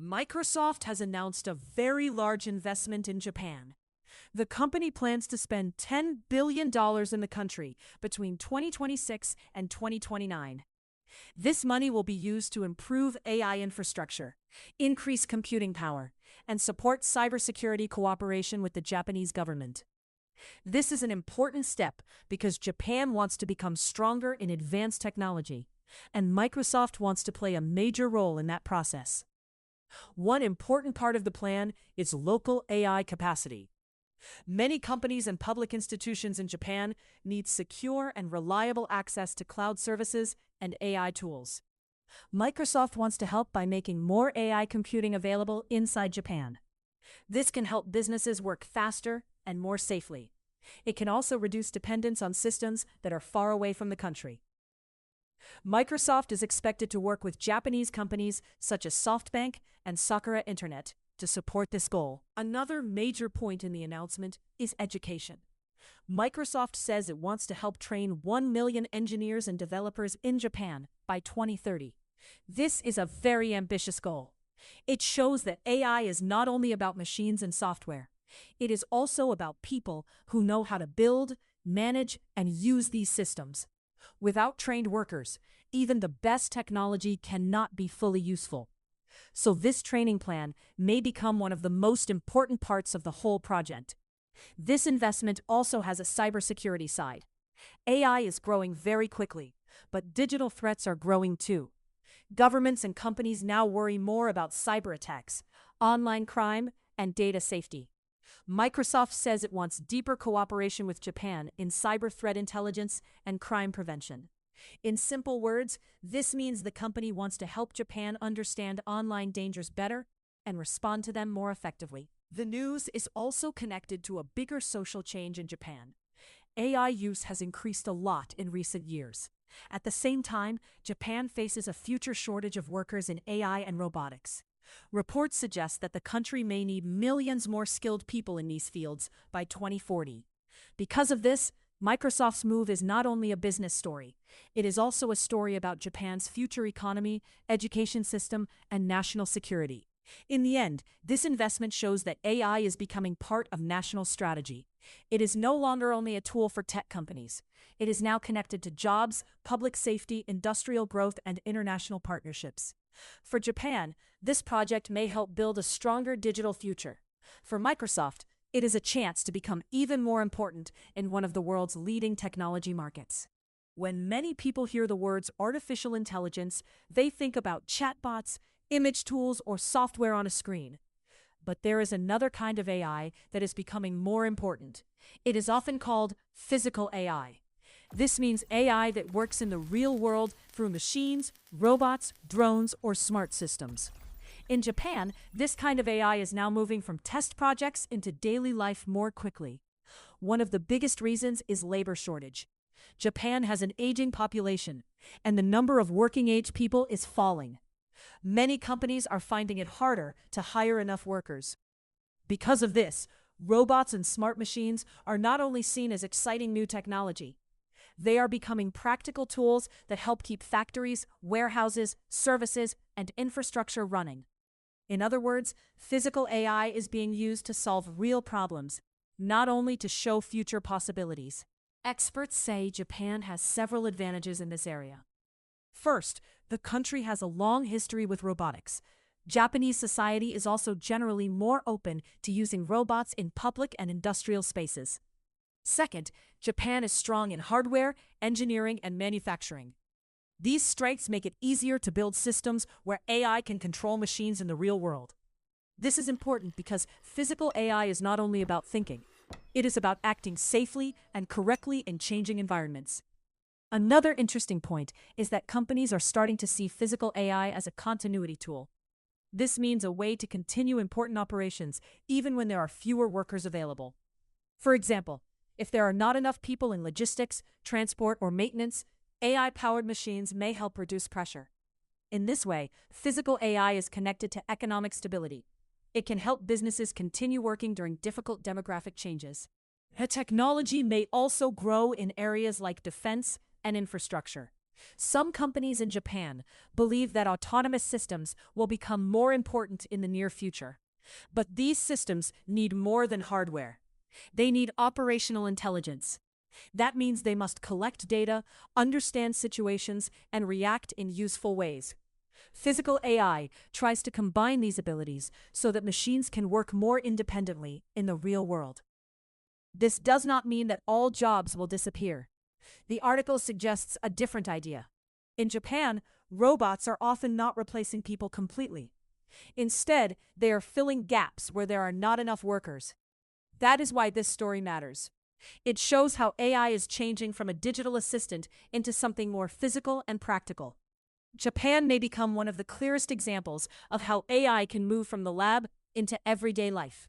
Microsoft has announced a very large investment in Japan. The company plans to spend $10 billion in the country between 2026 and 2029. This money will be used to improve AI infrastructure, increase computing power, and support cybersecurity cooperation with the Japanese government. This is an important step because Japan wants to become stronger in advanced technology, and Microsoft wants to play a major role in that process. One important part of the plan is local AI capacity. Many companies and public institutions in Japan need secure and reliable access to cloud services and AI tools. Microsoft wants to help by making more AI computing available inside Japan. This can help businesses work faster and more safely. It can also reduce dependence on systems that are far away from the country. Microsoft is expected to work with Japanese companies such as SoftBank and Sakura Internet to support this goal. Another major point in the announcement is education. Microsoft says it wants to help train 1 million engineers and developers in Japan by 2030. This is a very ambitious goal. It shows that AI is not only about machines and software. It is also about people who know how to build, manage, and use these systems. Without trained workers, even the best technology cannot be fully useful. So this training plan may become one of the most important parts of the whole project. This investment also has a cybersecurity side. AI is growing very quickly, but digital threats are growing too. Governments and companies now worry more about cyber attacks, online crime, and data safety. Microsoft says it wants deeper cooperation with Japan in cyber threat intelligence and crime prevention. In simple words, this means the company wants to help Japan understand online dangers better and respond to them more effectively. The news is also connected to a bigger social change in Japan. AI use has increased a lot in recent years. At the same time, Japan faces a future shortage of workers in AI and robotics. Reports suggest that the country may need millions more skilled people in these fields by 2040. Because of this, Microsoft's move is not only a business story, it is also a story about Japan's future economy, education system, and national security. In the end, this investment shows that AI is becoming part of national strategy. It is no longer only a tool for tech companies. It is now connected to jobs, public safety, industrial growth, and international partnerships. For Japan, this project may help build a stronger digital future. For Microsoft, it is a chance to become even more important in one of the world's leading technology markets. When many people hear the words artificial intelligence, they think about chatbots, image tools, or software on a screen. But there is another kind of AI that is becoming more important. It is often called physical AI. This means AI that works in the real world through machines, robots, drones, or smart systems. In Japan, this kind of AI is now moving from test projects into daily life more quickly. One of the biggest reasons is labor shortage. Japan has an aging population, and the number of working-age people is falling. Many companies are finding it harder to hire enough workers. Because of this, robots and smart machines are not only seen as exciting new technology, they are becoming practical tools that help keep factories, warehouses, services, and infrastructure running. In other words, physical AI is being used to solve real problems, not only to show future possibilities. Experts say Japan has several advantages in this area. First, the country has a long history with robotics. Japanese society is also generally more open to using robots in public and industrial spaces. Second, Japan is strong in hardware, engineering, and manufacturing. These strengths make it easier to build systems where AI can control machines in the real world. This is important because physical AI is not only about thinking, it is about acting safely and correctly in changing environments. Another interesting point is that companies are starting to see physical AI as a continuity tool. This means a way to continue important operations even when there are fewer workers available. For example, if there are not enough people in logistics, transport, or maintenance, AI-powered machines may help reduce pressure. In this way, physical AI is connected to economic stability. It can help businesses continue working during difficult demographic changes. The technology may also grow in areas like defense and infrastructure. Some companies in Japan believe that autonomous systems will become more important in the near future. But these systems need more than hardware. They need operational intelligence. That means they must collect data, understand situations, and react in useful ways. Physical AI tries to combine these abilities so that machines can work more independently in the real world. This does not mean that all jobs will disappear. The article suggests a different idea. In Japan, robots are often not replacing people completely. Instead, they are filling gaps where there are not enough workers. That is why this story matters. It shows how AI is changing from a digital assistant into something more physical and practical. Japan may become one of the clearest examples of how AI can move from the lab into everyday life.